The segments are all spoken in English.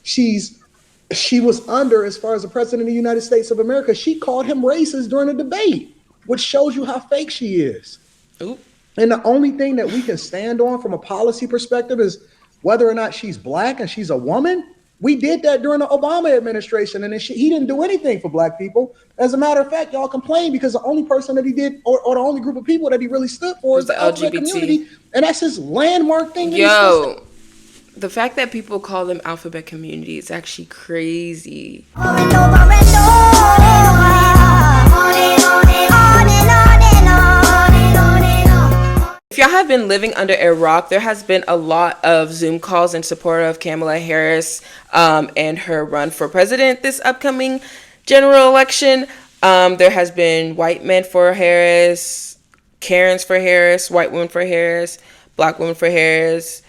she was under, as far as the president of the United States of America, she called him racist during the debate, which shows you how fake she is. Oop. And the only thing that we can stand on from a policy perspective is whether or not she's black and she's a woman. We did that during the Obama administration, and he didn't do anything for black people. As a matter of fact, y'all complain because the only person that he did, or the only group of people that he really stood for, is the LGBT community, and that's his landmark thing. Yo, the fact that people call them alphabet community is actually crazy. If y'all have been living under a rock, there has been a lot of Zoom calls in support of Kamala Harris and her run for president this upcoming general election. There has been white men for Harris, Karens for Harris, white women for Harris, black women for Harris,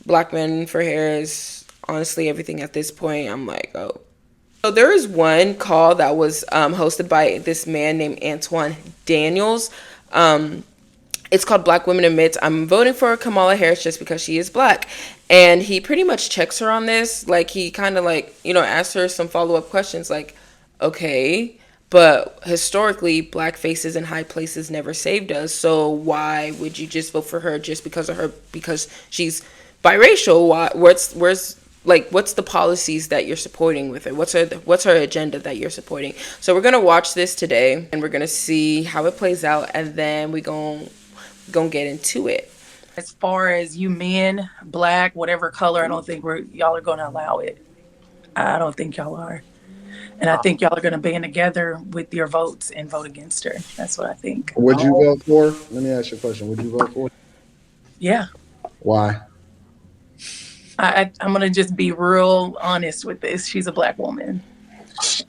black men for Harris. Honestly, everything at this point, I'm like, oh. So there is one call that was hosted by this man named Antoine Daniels. It's called Black Women Admit I'm voting for Kamala Harris just because she is black. And he pretty much checks her on this. Like, he kind of like, asks her some follow-up questions like, okay, but historically, black faces in high places never saved us. So why would you just vote for her just because of her, because she's biracial? What's the policies that you're supporting with it? What's her agenda that you're supporting? So we're going to watch this today, and we're going to see how it plays out, and then we're going to get into it. As far as you men, black, whatever color, I don't think y'all are going to allow it. I don't think y'all are. And I think y'all are going to band together with your votes and vote against her. That's what I think. Would you vote for? Let me ask you a question. Would you vote for? Yeah. Why? I'm going to just be real honest with this. She's a black woman.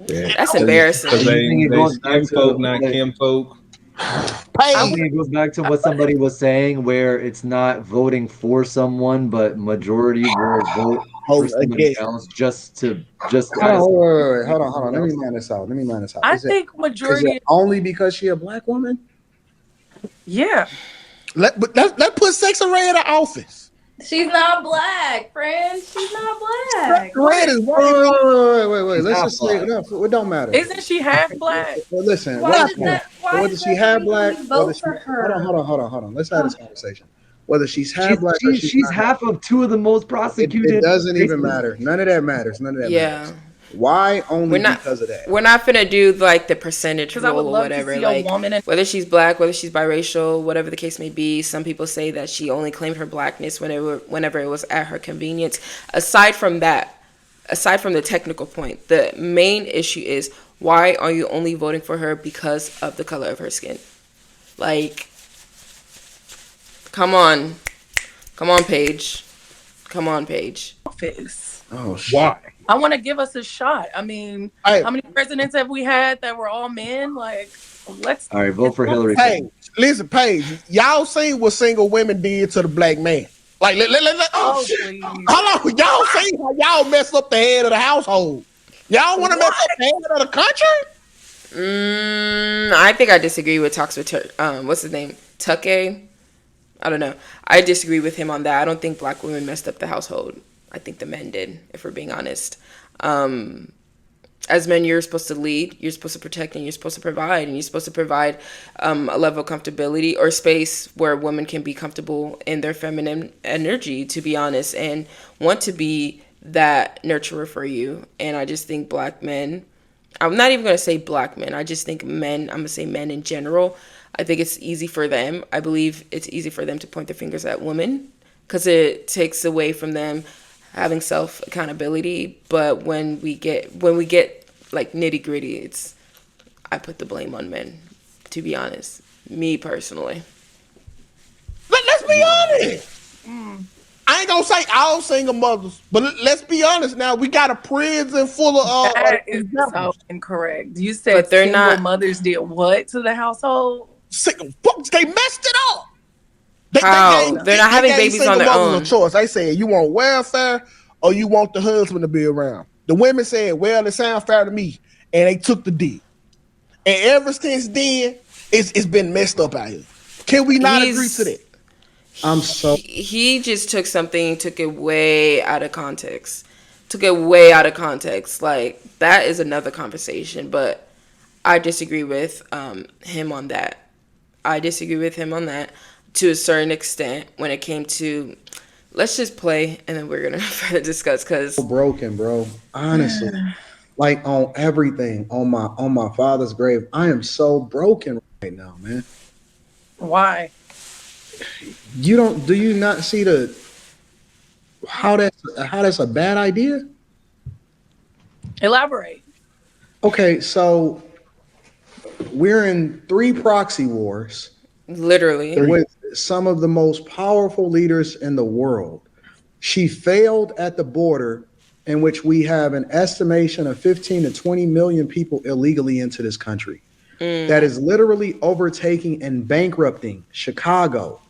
Yeah. That's embarrassing. They skin folk, not Kim folk. I think it goes back to what somebody was saying, where it's not voting for someone, but majority will vote for somebody else just wait. Hold on. Let me line this out. I think majority only because she a black woman. Yeah. Let's put Sex Array in the office. She's not black, friend. She's not black. Red is Wait. Let's just say it don't matter. Isn't she half black? Well, listen. Whether she half black, vote for her. Hold on. Let's have this conversation. Whether she's half black, or she's half of two of the most prosecuted. It doesn't even matter. None of that matters. Matters. Why only because of that? We're not finna do like the percentage rule or whatever. Like whether she's black, whether she's biracial, whatever the case may be. Some people say that she only claimed her blackness whenever it was at her convenience. Aside from the technical point, the main issue is, why are you only voting for her because of the color of her skin? Like, come on, Paige. Office. Oh, shit. Why? I want to give us a shot. I mean, how many presidents have we had that were all men? Like, let's. All right, vote for Hillary. Hey, listen, Paige. Y'all seen what single women did to the black man? Like, please. Hold on. Y'all seen how y'all messed up the head of the household? Y'all want to mess up the head of the country? I think I disagree with talks with what's his name? Tuckey? I don't know. I disagree with him on that. I don't think black women messed up the household. I think the men did, if we're being honest. As men, you're supposed to lead, you're supposed to protect, and you're supposed to provide. And you're supposed to provide a level of comfortability or space where women can be comfortable in their feminine energy, to be honest, and want to be that nurturer for you. And I just think black men, I'm not even going to say black men, I just think men, I'm going to say men in general, I think it's easy for them. I believe it's easy for them to point their fingers at women because it takes away from them having self accountability. But when we get like nitty gritty, I put the blame on men, to be honest, me personally. Let's be honest. I ain't gonna say all single mothers, but let's be honest now. We got a prison full of that is so incorrect. You said but they're single mothers did what to the household? They messed it up. They're not having babies on their own. Choice. They said you want welfare or you want the husband to be around. The women said, "Well, it sounds fair to me," and they took the deal. And ever since then, it's been messed up out here. Can we not agree to that? He just took something, took it way out of context. took it way out of context. Like, that is another conversation, but I disagree with him on that. I disagree with him on that to a certain extent when it came to, let's just play and then we're gonna further discuss, because broken, bro. Honestly, like on everything, on my father's grave, I am so broken right now, man. Why? Do you not see how that's a bad idea? Elaborate. Okay, so we're in 3 proxy wars literally with some of the most powerful leaders in the world. She failed at the border, in which we have an estimation of 15 to 20 million people illegally into this country. That is literally overtaking and bankrupting Chicago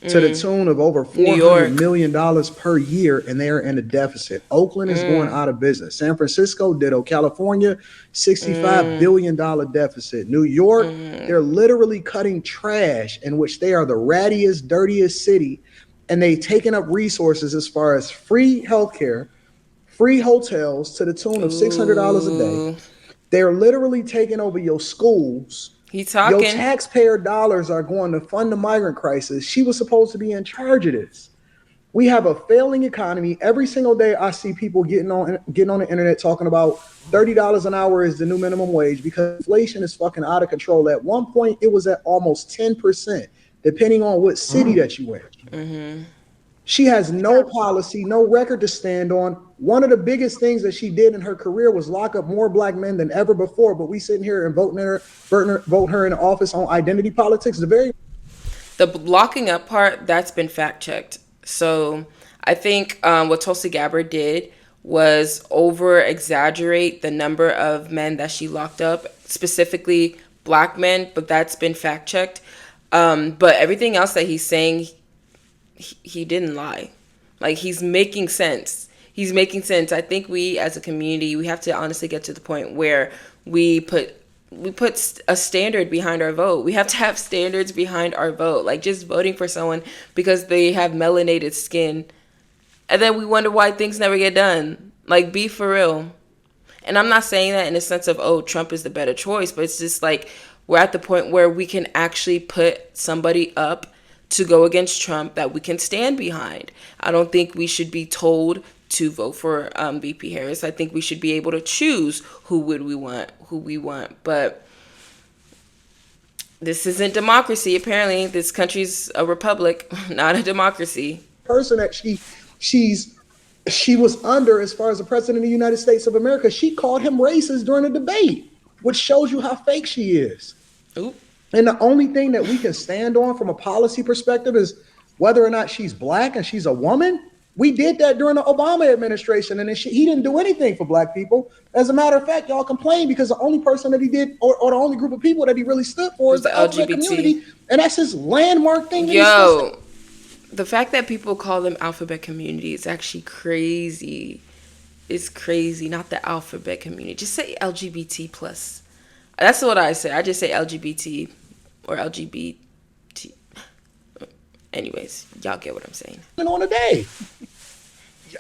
to the tune of over $400 million per year, and they are in a deficit. Oakland is going out of business. San Francisco ditto. California, $65 billion deficit. New York, they're literally cutting trash, in which they are the rattiest, dirtiest city, and they've taken up resources as far as free healthcare, free hotels to the tune of $600 a day. They're literally taking over your schools. He's talking. Your taxpayer dollars are going to fund the migrant crisis. She was supposed to be in charge of this. We have a failing economy. Every single day I see people getting on the internet talking about $30 an hour is the new minimum wage, because inflation is fucking out of control. At one point, it was at almost 10%, depending on what city that you in. She has no policy, no record to stand on. One of the biggest things that she did in her career was lock up more black men than ever before. But we sitting here and vote her in office on identity politics. The locking up part, that's been fact checked. So I think what Tulsi Gabbard did was over exaggerate the number of men that she locked up, specifically black men, but that's been fact checked. But everything else that he's saying, he didn't lie. Like, he's making sense. He's making sense. I think we as a community, we have to honestly get to the point where we put a standard behind our vote. We have to have standards behind our vote. Like, just voting for someone because they have melanated skin, and then we wonder why things never get done. Like, be for real. And I'm not saying that in the sense of, oh, Trump is the better choice, but it's just like, we're at the point where we can actually put somebody up to go against Trump that we can stand behind. I don't think we should be told to vote for VP Harris. I think we should be able to choose who we want. But this isn't democracy. Apparently, this country's a republic, not a democracy. Person that she was under, as far as the president of the United States of America, she called him racist during a debate, which shows you how fake she is. Ooh. And the only thing that we can stand on from a policy perspective is whether or not she's black and she's a woman. We did that during the Obama administration, and he didn't do anything for black people. As a matter of fact, y'all complain because the only person that he did, or the only group of people that he really stood for, is the LGBT community, and that's his landmark thing. Yo, the fact that people call them alphabet community is actually crazy. It's crazy. Not the alphabet community. Just say LGBT plus. That's what I say. I just say LGBT or LGBT. Anyways, y'all get what I'm saying. On a day.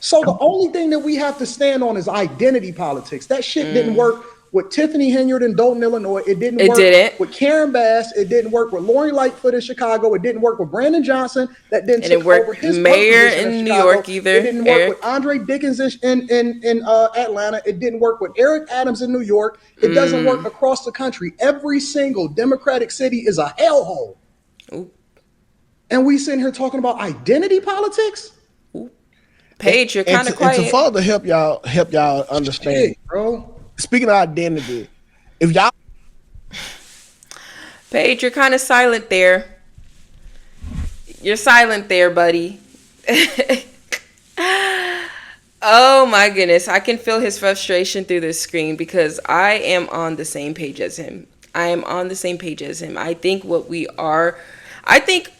So the only thing that we have to stand on is identity politics. That shit didn't work with Tiffany Henyard in Dayton, Illinois. It didn't work with Karen Bass. It didn't work with Lori Lightfoot in Chicago. It didn't work with Brandon Johnson. That didn't take over his mayor in New York either. It didn't work with Andre Dickens in Atlanta. It didn't work with Eric Adams in New York. It doesn't work across the country. Every single Democratic city is a hellhole. Ooh. And we sitting here talking about identity politics? Ooh. Paige, you're kind of quiet. And to further help y'all understand, shit, bro. Speaking of identity, if y'all, Paige, you're kind of silent there. You're silent there, buddy. Oh my goodness, I can feel his frustration through this screen because I am on the same page as him. I think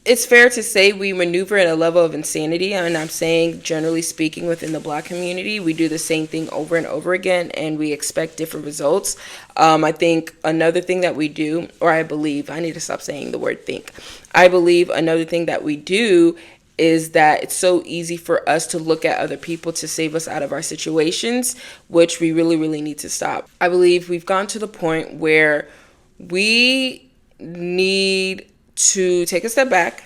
it's fair to say we maneuver at a level of insanity, and I'm saying, generally speaking, within the black community, we do the same thing over and over again, and we expect different results. I think another thing that we do, or I believe, I need to stop saying the word think. I believe another thing that we do is that it's so easy for us to look at other people to save us out of our situations, which we really, really need to stop. I believe we've gone to the point where we need to take a step back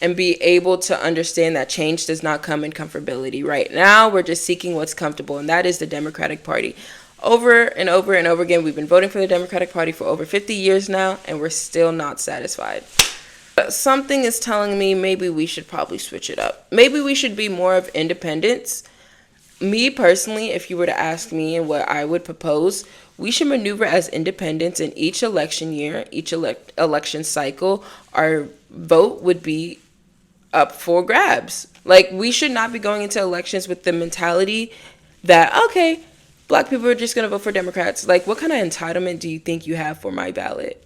and be able to understand that change does not come in comfortability. Right now, we're just seeking what's comfortable, and that is the Democratic Party. Over and over and over again, we've been voting for the Democratic Party for over 50 years now, and we're still not satisfied. But something is telling me maybe we should probably switch it up. Maybe we should be more of independents. Me personally, if you were to ask me and what I would propose, we should maneuver as independents in each election year, each election cycle. Our vote would be up for grabs. Like, we should not be going into elections with the mentality that, okay, black people are just going to vote for Democrats. Like, what kind of entitlement do you think you have for my ballot?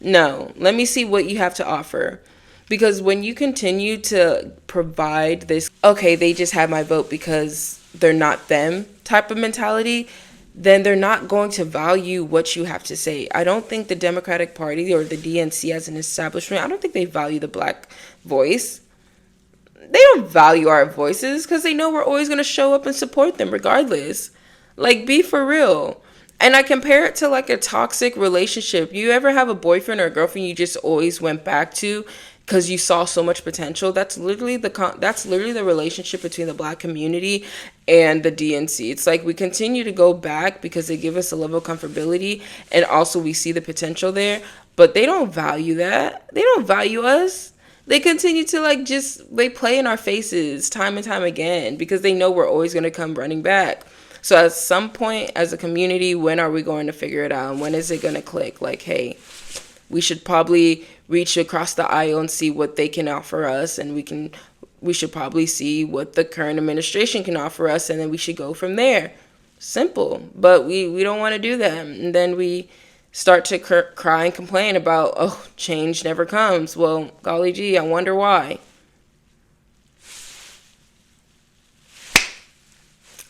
No, let me see what you have to offer. Because when you continue to provide this, okay, they just have my vote because they're not them type of mentality, then they're not going to value what you have to say. I don't think the Democratic Party or the DNC as an establishment, I don't think they value the black voice. They don't value our voices because they know we're always going to show up and support them regardless. Like, be for real. And I compare it to like a toxic relationship. You ever have a boyfriend or a girlfriend you just always went back to because you saw so much potential? That's literally the relationship between the black community and the DNC. It's like we continue to go back because they give us a level of comfortability, and also we see the potential there, but they don't value that. They don't value us. They continue to they play in our faces time and time again because they know we're always going to come running back. So at some point as a community, when are we going to figure it out? And when is it going to click? Like, hey, we should probably reach across the aisle and see what they can offer us. And we should probably see what the current administration can offer us. And then we should go from there. Simple. But we don't want to do that. And then we start to cry and complain about, oh, change never comes. Well, golly gee, I wonder why.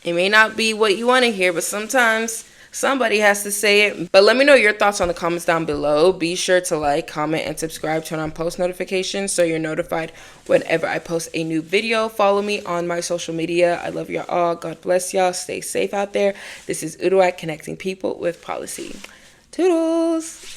It may not be what you want to hear, but sometimes somebody has to say it. But let me know your thoughts on the comments down below. Be sure to like, comment, and subscribe. Turn on post notifications so you're notified whenever I post a new video. Follow me on my social media. I love y'all all. God bless y'all. Stay safe out there. This is Uruak, connecting people with policy. Toodles.